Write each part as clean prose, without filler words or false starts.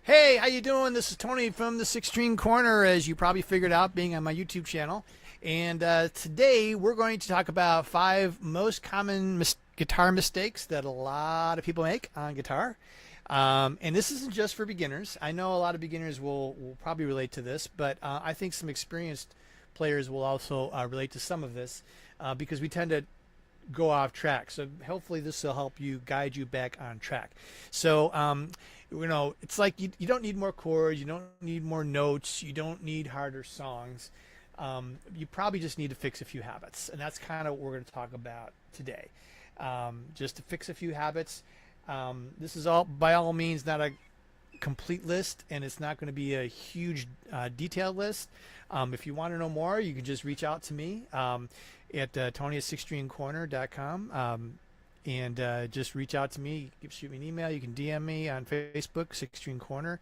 Hey, how you doing? This is Tony from the Six String Corner, as you probably figured out being on my YouTube channel. And today we're going to talk about 5 most common guitar mistakes that a lot of people make on guitar. And this isn't just for beginners. I know a lot of beginners will probably relate to this, but I think some experienced players will also relate to some of this because we tend to go off track. So hopefully this will help you guide you back on track. So it's like you don't need more chords, you don't need more notes, you don't need harder songs. You probably just need to fix a few habits, and that's kind of what we're going to talk about today. Just to fix a few habits. This is all by all means not a complete list, and it's not going to be a huge detailed list. If you want to know more, you can just reach out to me at tony@sixstringcorner.com, and just reach out to me. You can shoot me an email. You can DM me on Facebook, Six String Corner.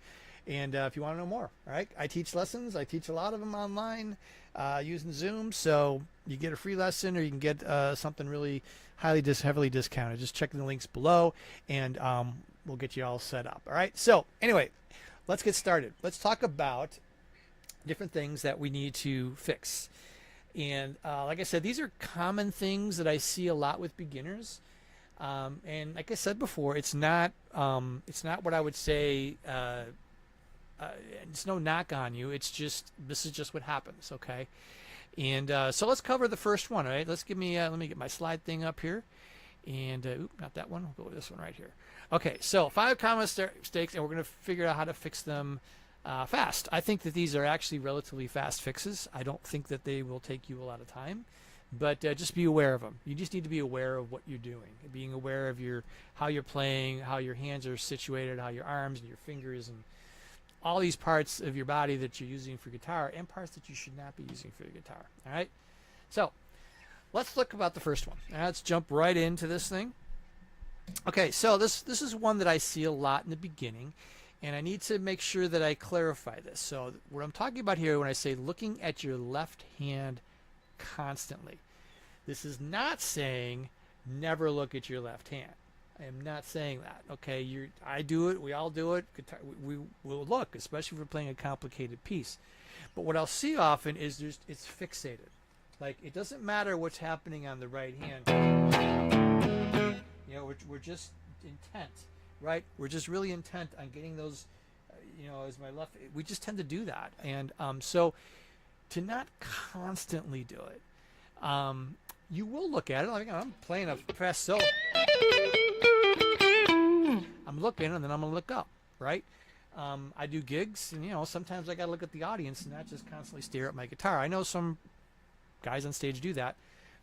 And if you want to know more, all right? I teach lessons. I teach a lot of them online using Zoom. So you get a free lesson, or you can get something really heavily discounted. Just check the links below, and we'll get you all set up. All right? So anyway, let's get started. Let's talk about different things that we need to fix. And like I said, these are common things that I see a lot with beginners. And like I said before, it's not what I would say. It's no knock on you. It's just this is just what happens, okay? And so let's cover the first one. All right, let me get my slide thing up here, and not that one. We'll go with this one right here. Okay, so 5 common mistakes, and we're going to figure out how to fix them fast. I think that these are actually relatively fast fixes. I don't think that they will take you a lot of time, but just be aware of them. You just need to be aware of what you're doing, being aware of how you're playing, how your hands are situated, how your arms and your fingers and all these parts of your body that you're using for guitar, and parts that you should not be using for your guitar. All right, so let's look about the first one. Now, let's jump right into this thing. Okay, so this is one that I see a lot in the beginning, and I need to make sure that I clarify this. So what I'm talking about here when I say looking at your left hand constantly, this is not saying never look at your left hand. I am not saying that. Okay, I do it. We all do it. Guitar, we will look, especially if we're playing a complicated piece. But what I'll see often is it's fixated. Like, it doesn't matter what's happening on the right hand. We're just intent, right? We're just really intent on getting those. As my left, we just tend to do that, and so to not constantly do it, you will look at it. Like, I'm playing a fast solo. I'm looking, and then I'm gonna look up, right? I do gigs, and sometimes I gotta look at the audience and not just constantly stare at my guitar. I know some guys on stage do that,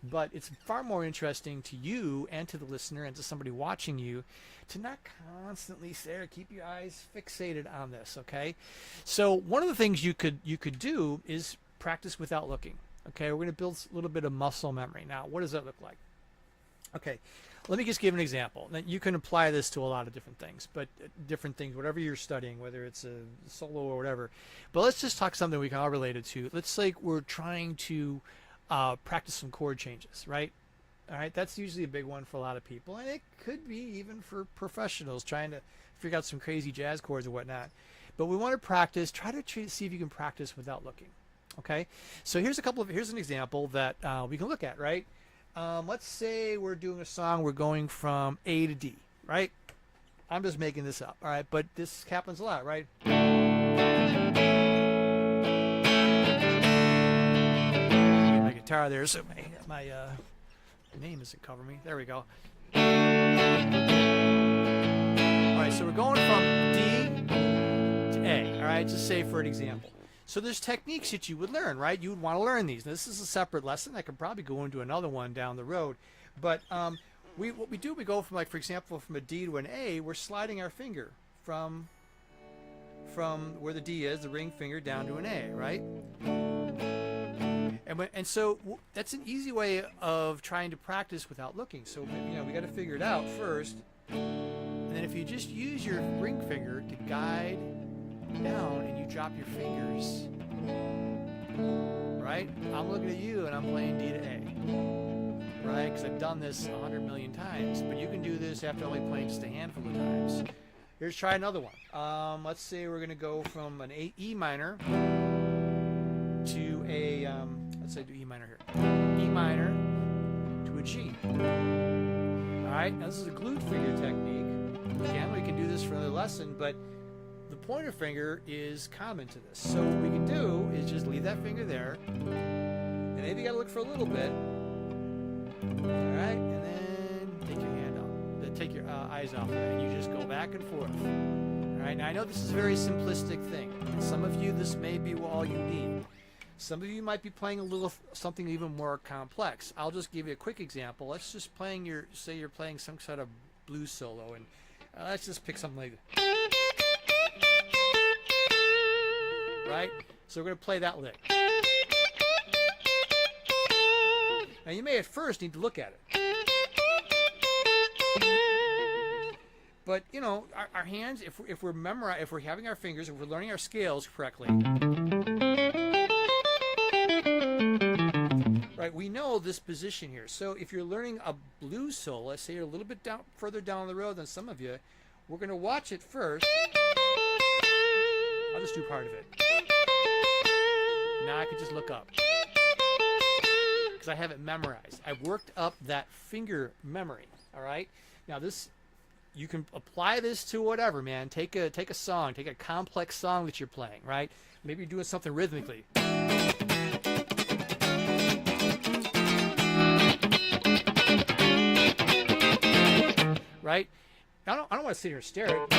but it's far more interesting to you and to the listener and to somebody watching you to not constantly stare. Keep your eyes fixated on this, okay? So one of the things you could do is practice without looking. Okay, we're gonna build a little bit of muscle memory. Now, what does that look like? Okay, let me just give an example. Now, you can apply this to a lot of different things, whatever you're studying, whether it's a solo or whatever. But let's just talk something we can all relate it to. Let's say we're trying to practice some chord changes, right? All right, that's usually a big one for a lot of people, and it could be even for professionals trying to figure out some crazy jazz chords or whatnot. But we want to practice. Try to see if you can practice without looking. Okay, so here's an example that we can look at, right? Let's say we're doing a song, we're going from A to D, right? I'm just making this up, all right? But this happens a lot, right? My guitar there, so my name isn't covering me. There we go. All right, so we're going from D to A, all right? Just say for an example. So there's techniques that you would learn, right? You would want to learn these. Now, this is a separate lesson. I could probably go into another one down the road. But what we do, we go from, like, for example, from a D to an A, we're sliding our finger from where the D is, the ring finger, down to an A, right? And so that's an easy way of trying to practice without looking. So, we got to figure it out first. And then if you just use your ring finger to guide down and you drop your fingers, right? I'm looking at you and I'm playing D to A, right? Because I've done this 100 million times, but you can do this after only playing just a handful of times. Here's try another one. Let's say we're going to go from an E minor to a, let's say do E minor here. E minor to a G. Alright, now this is a glued finger technique. Again, we can do this for another lesson, but the pointer finger is common to this. So what we can do is just leave that finger there, and maybe you got to look for a little bit. Alright, and then take your hand off. Then take your eyes off, and you just go back and forth. Alright, now I know this is a very simplistic thing. And some of you, this may be all you need. Some of you might be playing a little something even more complex. I'll just give you a quick example. Let's just playing your, say you're playing some sort of blues solo, and let's just pick something like that. Right? So we're going to play that lick. Now you may at first need to look at it. But you know, our hands, if we're having our fingers, if we're learning our scales correctly, right, we know this position here. So if you're learning a blues solo, let's say you're a little bit further down the road than some of you, we're going to watch it first. I'll just do part of it. Now I can just look up because I have it memorized. I've worked up that finger memory. All right. Now this, you can apply this to whatever, man. Take a song, take a complex song that you're playing, right? Maybe you're doing something rhythmically. Right? I don't want to sit here and stare at it.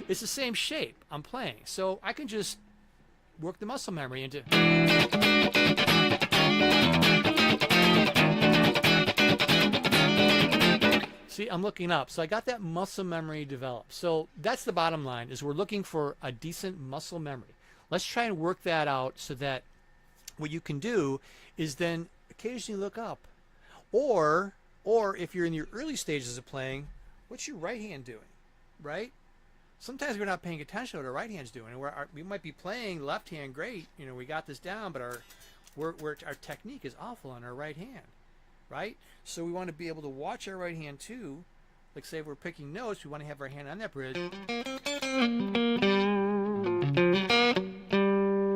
It's the same shape I'm playing. So I can just work the muscle memory into. See, I'm looking up. So I got that muscle memory developed. So that's the bottom line, is we're looking for a decent muscle memory. Let's try and work that out so that what you can do is then occasionally look up. Or if you're in your early stages of playing, what's your right hand doing, right? Sometimes we're not paying attention to what our right hand's doing. And we might be playing left hand great, you know, we got this down, but our technique is awful on our right hand, right? So we want to be able to watch our right hand too. Like say if we're picking notes, we want to have our hand on that bridge.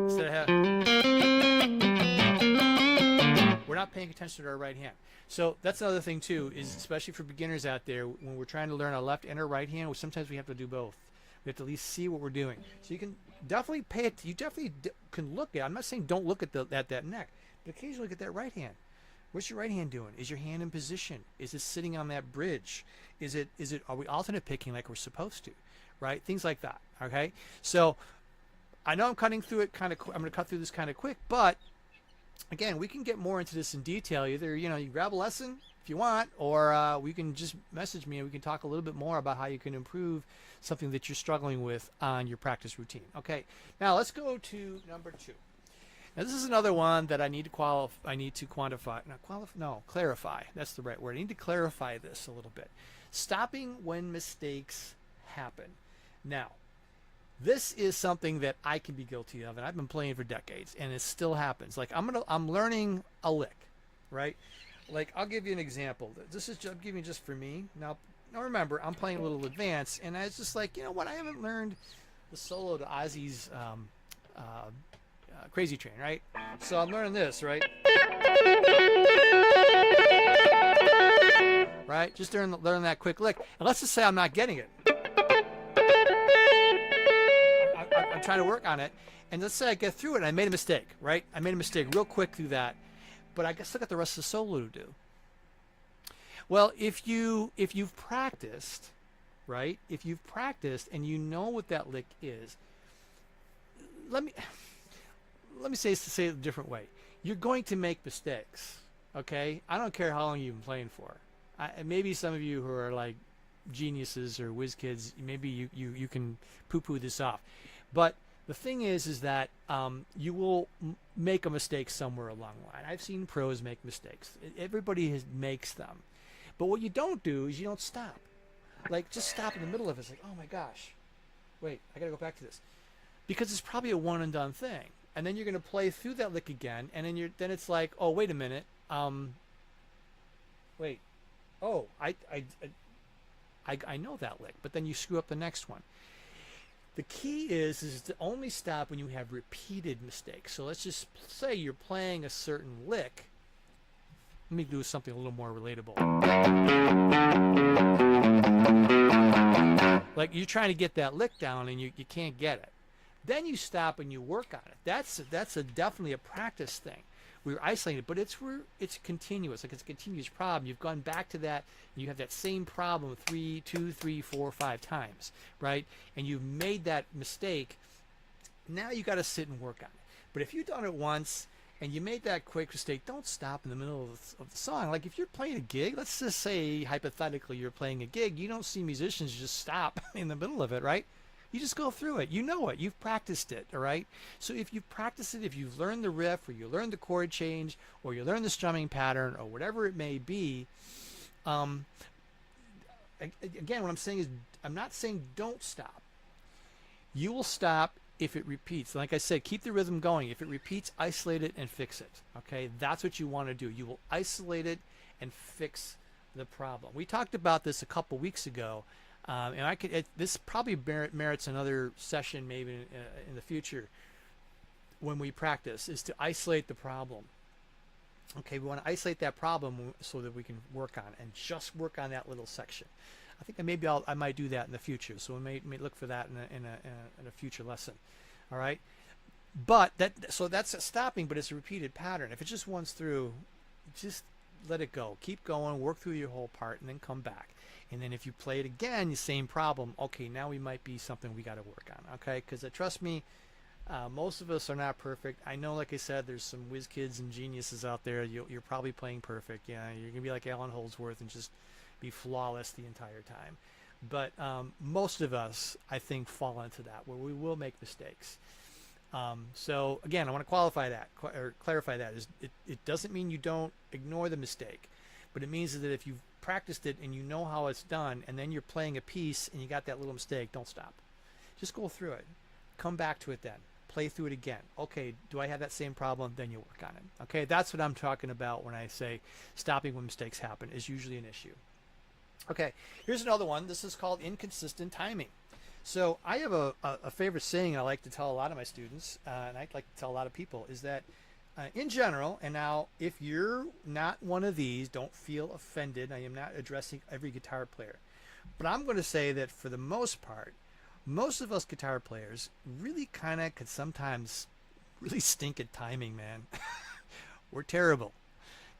Instead of we're not paying attention to our right hand. So that's another thing too, is especially for beginners out there, when we're trying to learn our left and our right hand, sometimes we have to do both. We have to at least see what we're doing. So you can definitely pay it. You definitely can look at. I'm not saying don't look at that neck, but occasionally look at that right hand. What's your right hand doing? Is your hand in position? Is it sitting on that bridge? Are we alternate picking like we're supposed to? Right? Things like that. Okay. So I know I'm cutting through it kind of. I'm going to cut through this kind of quick, but again, we can get more into this in detail. Either you can grab a lesson if you want, or we can just message me and we can talk a little bit more about how you can improve something that you're struggling with on your practice routine. Okay, now let's go to number 2. Now this is another one that I need to clarify. That's the right word. I need to clarify this a little bit. Stopping when mistakes happen. Now, this is something that I can be guilty of, and I've been playing for decades, and it still happens. Like I'm learning a lick, right? Like I'll give you an example. This is I'm giving just for me. Now remember, I'm playing a little advanced, and I was just like, you know what? I haven't learned the solo to Ozzy's Crazy Train, right? So I'm learning this, right? Right? Just learn that quick lick. And let's just say I'm not getting it. I'm trying to work on it, and let's say I get through it and I made a mistake, right? I made a mistake real quick through that, but I still got the rest of the solo to do. Well, if you've practiced, right? If you've practiced and you know what that lick is, let me say it a different way. You're going to make mistakes, okay? I don't care how long you've been playing for. Maybe some of you who are like geniuses or whiz kids, maybe you can poo-poo this off. But the thing is that you will make a mistake somewhere along the line. I've seen pros make mistakes. Everybody makes them. But what you don't do is you don't stop. Like, just stop in the middle of it. It's like, oh my gosh, wait, I got to go back to this. Because it's probably a one and done thing. And then you're going to play through that lick again, and then it's like, oh, wait a minute. Wait. Oh, I know that lick, but then you screw up the next one. The key is to only stop when you have repeated mistakes. So let's just say you're playing a certain lick. Let me do something a little more relatable. Like you're trying to get that lick down and you can't get it. Then you stop and you work on it. That's definitely a practice thing. We're isolated, but it's continuous. Like it's a continuous problem. You've gone back to that. And you have that same problem 2, 3, 4, 5 times, right? And you've made that mistake. Now you got to sit and work on it. But if you've done it once and you made that quick mistake, don't stop in the middle of the song. Like if you're playing a gig, let's just say hypothetically you're playing a gig, you don't see musicians just stop in the middle of it, right? You just go through it. You know it. You've practiced it, all right? So if you've practiced it, if you've learned the riff or you learned the chord change or you learned the strumming pattern or whatever it may be, again, what I'm saying is I'm not saying don't stop. You will stop if it repeats. Like I said, keep the rhythm going. If it repeats, isolate it and fix it, okay? That's what you want to do. You will isolate it and fix the problem. We talked about this a couple weeks ago. And this probably merits another session maybe in the future when we practice, is to isolate the problem. Okay, we want to isolate that problem so that we can work on it and just work on that little section. I think maybe I might do that in the future, so we may look for that in a future lesson. All right, but that's stopping, but it's a repeated pattern. If it just once through, just let it go. Keep going, work through your whole part, and then come back. And then if you play it again, the same problem, okay, now we might be something we got to work on, okay? Because trust me, most of us are not perfect. I know, like I said, there's some whiz kids and geniuses out there. You're probably playing perfect. Yeah, you're going to be like Alan Holdsworth and just be flawless the entire time. But most of us, I think, fall into that, where we will make mistakes. So, again, I want to qualify that, or clarify that. It doesn't mean you don't ignore the mistake, but it means that if you've practiced it and you know how it's done, and then you're playing a piece and you got that little mistake, don't stop. Just go through it. Come back to it then. Play through it again. Okay, do I have that same problem? Then you work on it. Okay, that's what I'm talking about when I say stopping when mistakes happen is usually an issue. Okay, here's another one. This is called inconsistent timing. So I have a favorite saying I like to tell a lot of my students, and I like to tell a lot of people, is that in general, and now if you're not one of these, don't feel offended. I am not addressing every guitar player. But I'm going to say that for the most part, most of us guitar players really kind of could sometimes really stink at timing, man. We're terrible.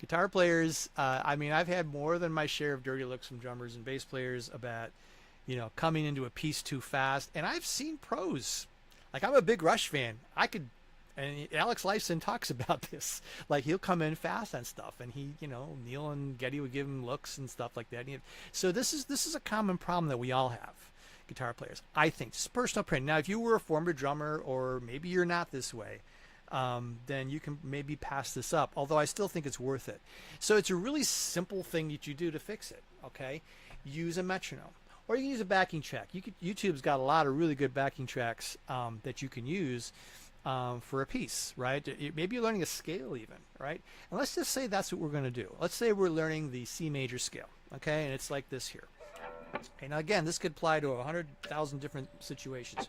Guitar players, I mean, I've had more than my share of dirty looks from drummers and bass players about, coming into a piece too fast. And I've seen pros. Like, I'm a big Rush fan. And Alex Lifeson talks about this. Like, he'll come in fast on stuff, and he, Neil and Geddy would give him looks and stuff like that. So this is a common problem that we all have, guitar players. I think it's personal opinion. Now, if you were a former drummer, or maybe you're not this way, then you can maybe pass this up. Although I still think it's worth it. So it's a really simple thing that you do to fix it. Okay, use a metronome, or you can use a backing track. YouTube's got a lot of really good backing tracks that you can use. For a piece, right? Maybe you're learning a scale even, right? And let's just say that's what we're going to do. Let's say we're learning the C major scale, okay? And it's like this here. Okay, now again, this could apply to 100,000 different situations.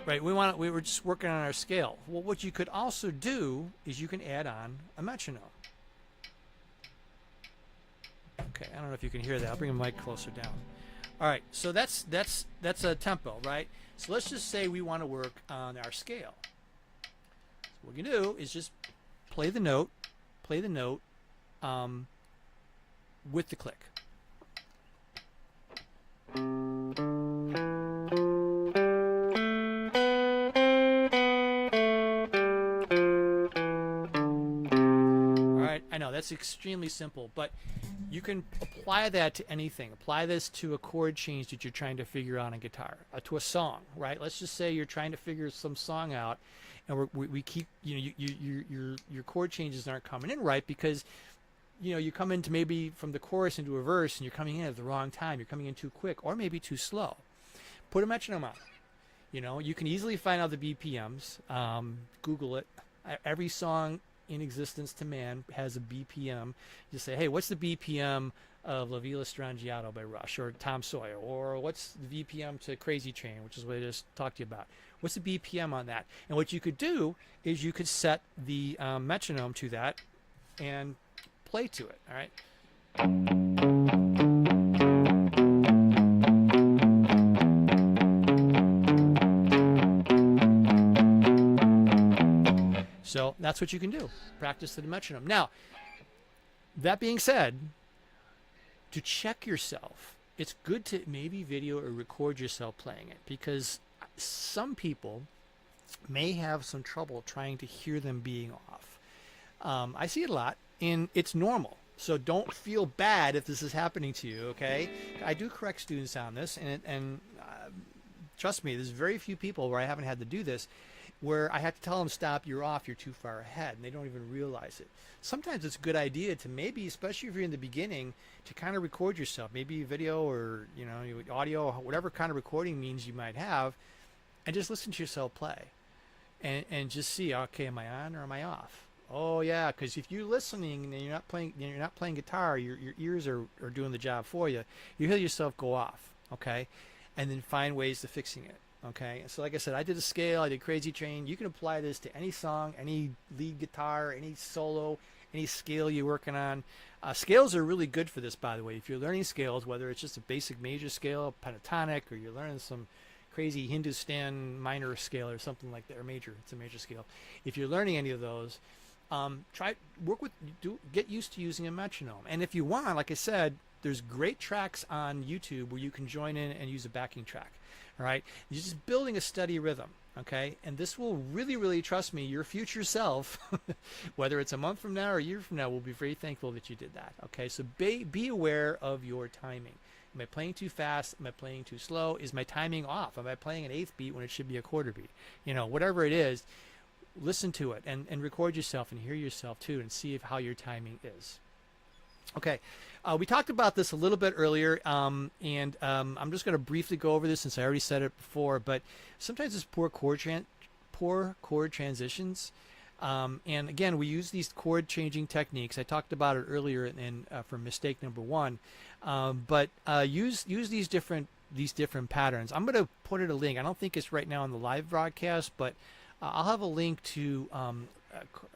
Right? We were just working on our scale. Well, what you could also do is you can add on a metronome. Okay, I don't know if you can hear that. I'll bring the mic closer down. All right, so that's a tempo, right? So let's just say we want to work on our scale. So what we can do is just play the note with the click. All right, I know that's extremely simple, but you can apply that to anything. Apply this to a chord change that you're trying to figure out on guitar, to a song, right? Let's just say you're trying to figure some song out, and we keep, your chord changes aren't coming in right because, you come into maybe from the chorus into a verse, and you're coming in at the wrong time. You're coming in too quick or maybe too slow. Put a metronome on. You can easily find out the BPMs. Google it. Every song in existence to man has a BPM. You say, hey, what's the BPM of La Villa Strangiato by Rush, or Tom Sawyer, or what's the BPM to Crazy Train, which is what I just talked to you about. What's the BPM on that? And what you could do is you could set the metronome to that and play to it. All right. So that's what you can do. Practice to the metronome. Now, that being said, to check yourself, it's good to maybe video or record yourself playing it, because some people may have some trouble trying to hear them being off. I see it a lot, and it's normal. So don't feel bad if this is happening to you, okay? I do correct students on this, and trust me, there's very few people where I haven't had to do this, where I have to tell them, stop, you're off, you're too far ahead, and they don't even realize it. Sometimes it's a good idea to maybe, especially if you're in the beginning, to kind of record yourself, maybe video or audio, whatever kind of recording means you might have, and just listen to yourself play, and just see, okay, am I on or am I off? Oh yeah, because if you're listening and you're not playing guitar, your ears are doing the job for you. You hear yourself go off, okay, and then find ways to fixing it. Okay, so like I said, I did a scale, I did Crazy Train. You can apply this to any song, any lead guitar, any solo, any scale you're working on. Scales are really good for this, by the way. If you're learning scales, whether it's just a basic major scale, pentatonic, or you're learning some crazy Hindustan minor scale or something like that, or major, it's a major scale. If you're learning any of those, get used to using a metronome. And if you want, like I said, there's great tracks on YouTube where you can join in and use a backing track. All right, you're just building a steady rhythm, okay? And this will really, really, trust me, your future self, whether it's a month from now or a year from now, will be very thankful that you did that, okay? So be aware of your timing. Am I playing too fast? Am I playing too slow? Is my timing off? Am I playing an eighth beat when it should be a quarter beat? Whatever it is, listen to it and record yourself and hear yourself too, and see how your timing is. Okay, we talked about this a little bit earlier, and I'm just going to briefly go over this since I already said it before, but sometimes it's poor chord transitions. And again, we use these chord changing techniques. I talked about it earlier for mistake number 1, but use these different patterns. I'm going to put in a link. I don't think it's right now on the live broadcast, but I'll have a link to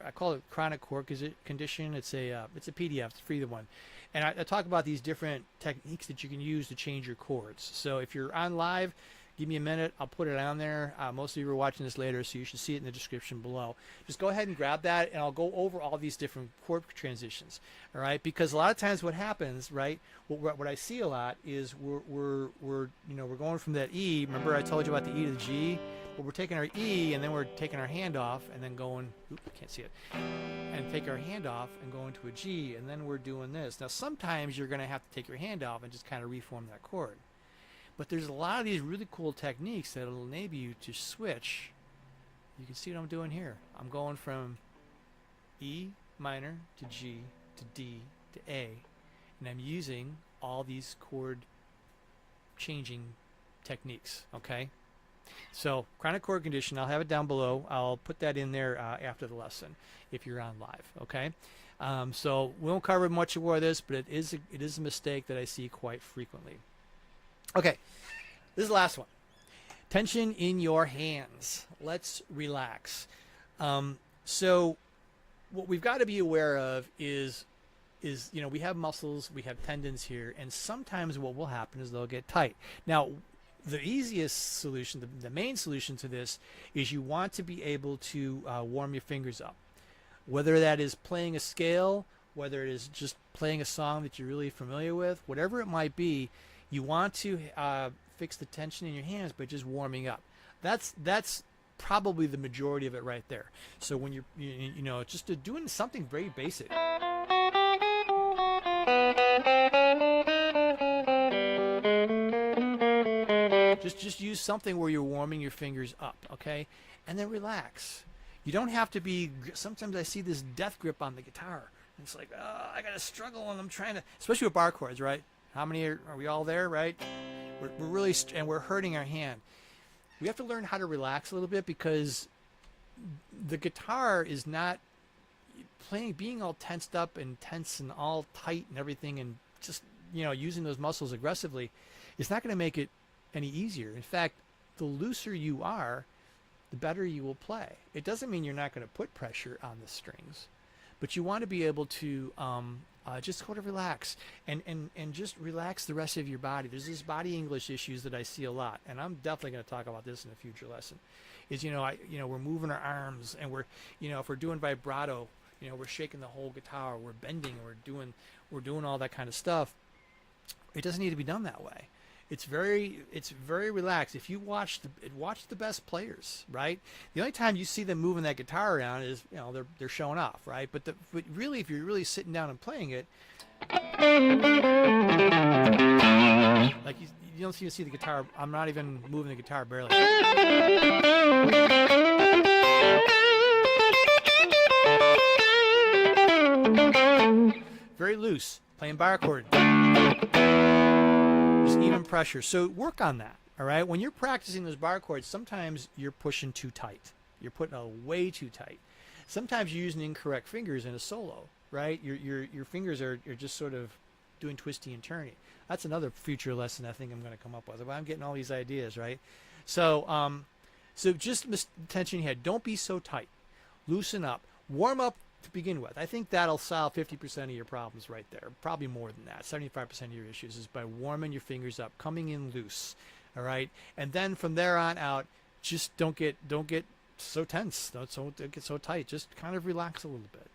I call it chronic chord condition. It's a PDF. It's a free one, and I talk about these different techniques that you can use to change your chords. So if you're on live, give me a minute. I'll put it on there. Most of you are watching this later, so you should see it in the description below. Just go ahead and grab that, and I'll go over all these different chord transitions. All right, because a lot of times what happens, right? What I see a lot is we're going from that E. Remember I told you about the E to the G. Well, we're taking our E and then we're taking our hand off and then going, oops, I can't see it, and take our hand off and go into a G, and then we're doing this. Now sometimes you're going to have to take your hand off and just kind of reform that chord. But there's a lot of these really cool techniques that will enable you to switch. You can see what I'm doing here. I'm going from E minor to G to D to A, and I'm using all these chord changing techniques, okay? So chronic chord condition, I'll have it down below. I'll put that in there after the lesson if you're on live, okay? So we won't cover much more of this, but it is a mistake that I see quite frequently. Okay, this is the last one. Tension in your hands. Let's relax. So what we've got to be aware of is we have muscles, we have tendons here, and sometimes what will happen is they'll get tight. Now, the easiest solution, the main solution to this, is you want to be able to warm your fingers up. Whether that is playing a scale, whether it is just playing a song that you're really familiar with, whatever it might be, you want to fix the tension in your hands by just warming up. That's probably the majority of it right there. So when you're just doing something very basic. Just use something where you're warming your fingers up, okay? And then relax. You don't have to be, sometimes I see this death grip on the guitar. And it's like, I got to struggle and I'm trying to, especially with bar chords, right? How many are we all there, right? We're really, and we're hurting our hand. We have to learn how to relax a little bit, because the guitar is not, being all tensed up and tense and all tight and everything, and just, using those muscles aggressively, it's not going to make it any easier. In fact, the looser you are, the better you will play. It doesn't mean you're not going to put pressure on the strings, but you want to be able to just sort of relax and just relax the rest of your body. There's this body English issues that I see a lot, and I'm definitely going to talk about this in a future lesson. Is we're moving our arms, and we're if we're doing vibrato, we're shaking the whole guitar, we're bending, we're doing all that kind of stuff. It doesn't need to be done that way. It's very relaxed. If you watch the best players, right? The only time you see them moving that guitar around is they're showing off, right? But really, if you're really sitting down and playing it, like you don't see the guitar. I'm not even moving the guitar barely. Very loose, playing bar chord. Even pressure. So work on that. All right. When you're practicing those bar chords, sometimes you're pushing too tight. You're putting it way too tight. Sometimes you're using incorrect fingers in a solo. Right. Your fingers are just sort of doing twisty and turny. That's another future lesson I think I'm going to come up with. I'm getting all these ideas. Right. So so just tension your head. Don't be so tight. Loosen up. Warm up to begin with. I think that'll solve 50% of your problems right there. Probably more than that. 75% of your issues is by warming your fingers up, coming in loose. All right, and then from there on out, just don't get so tense. Don't get so tight. Just kind of relax a little bit.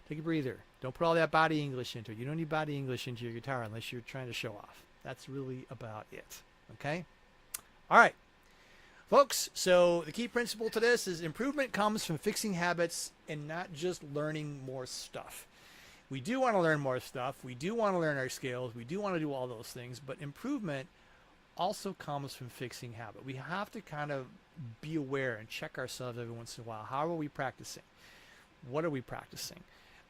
Take a breather. Don't put all that body English into it. You don't need body English into your guitar unless you're trying to show off. That's really about it. Okay. All right. Folks, so the key principle to this is improvement comes from fixing habits and not just learning more stuff. We do want to learn more stuff. We do want to learn our scales. We do want to do all those things. But improvement also comes from fixing habit. We have to kind of be aware and check ourselves every once in a while. How are we practicing? What are we practicing?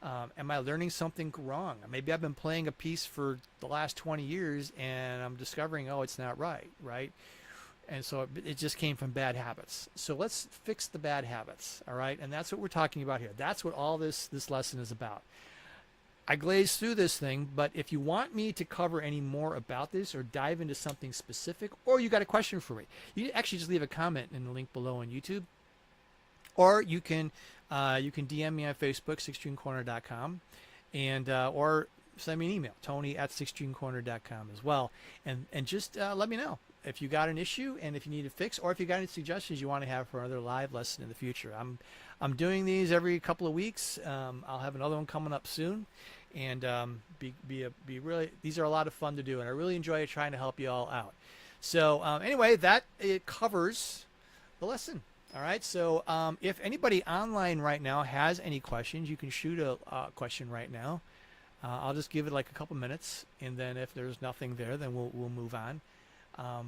Am I learning something wrong? Maybe I've been playing a piece for the last 20 years and I'm discovering, oh, it's not right, right? And so it just came from bad habits. So let's fix the bad habits, all right? And that's what we're talking about here. That's what all this lesson is about. I glazed through this thing, but if you want me to cover any more about this or dive into something specific, or you got a question for me, you can actually just leave a comment in the link below on YouTube, or you can DM me on Facebook, sixstringcorner.com, and or send me an email, tony@sixstringcorner.com as well, and just let me know if you got an issue and if you need a fix, or if you got any suggestions you want to have for another live lesson in the future. I'm doing these every couple of weeks. I'll have another one coming up soon, and be really, these are a lot of fun to do, and I really enjoy trying to help you all out. So anyway, it covers the lesson. All right. So if anybody online right now has any questions, you can shoot a question right now. I'll just give it like a couple minutes, and then if there's nothing there, then we'll move on.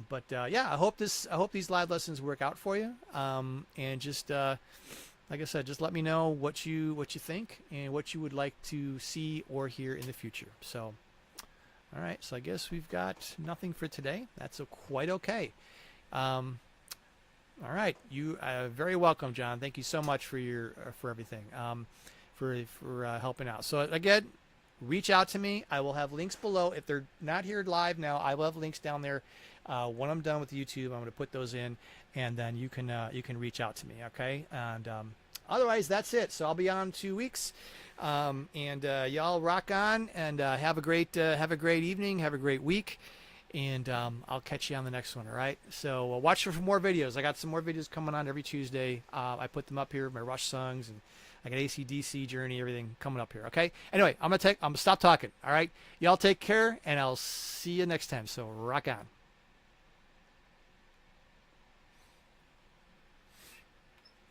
But yeah, I hope these live lessons work out for you. And just like I said, just let me know what you think and what you would like to see or hear in the future. So, all right. So I guess we've got nothing for today. That's quite okay. All right. You are very welcome, John. Thank you so much for everything. For helping out. So again, reach out to me. I will have links below. If they're not here live now, I will have links down there. When I'm done with YouTube, I'm going to put those in, and then you can reach out to me. Okay. And otherwise, that's it. So I'll be on 2 weeks. And y'all rock on, and have a great evening. Have a great week. And I'll catch you on the next one, all right? So watch for more videos. I got some more videos coming on every Tuesday. I put them up here, my Rush songs, and I got AC/DC Journey, everything coming up here, okay? Anyway, I'm gonna stop talking, all right? Y'all take care, and I'll see you next time. So rock on.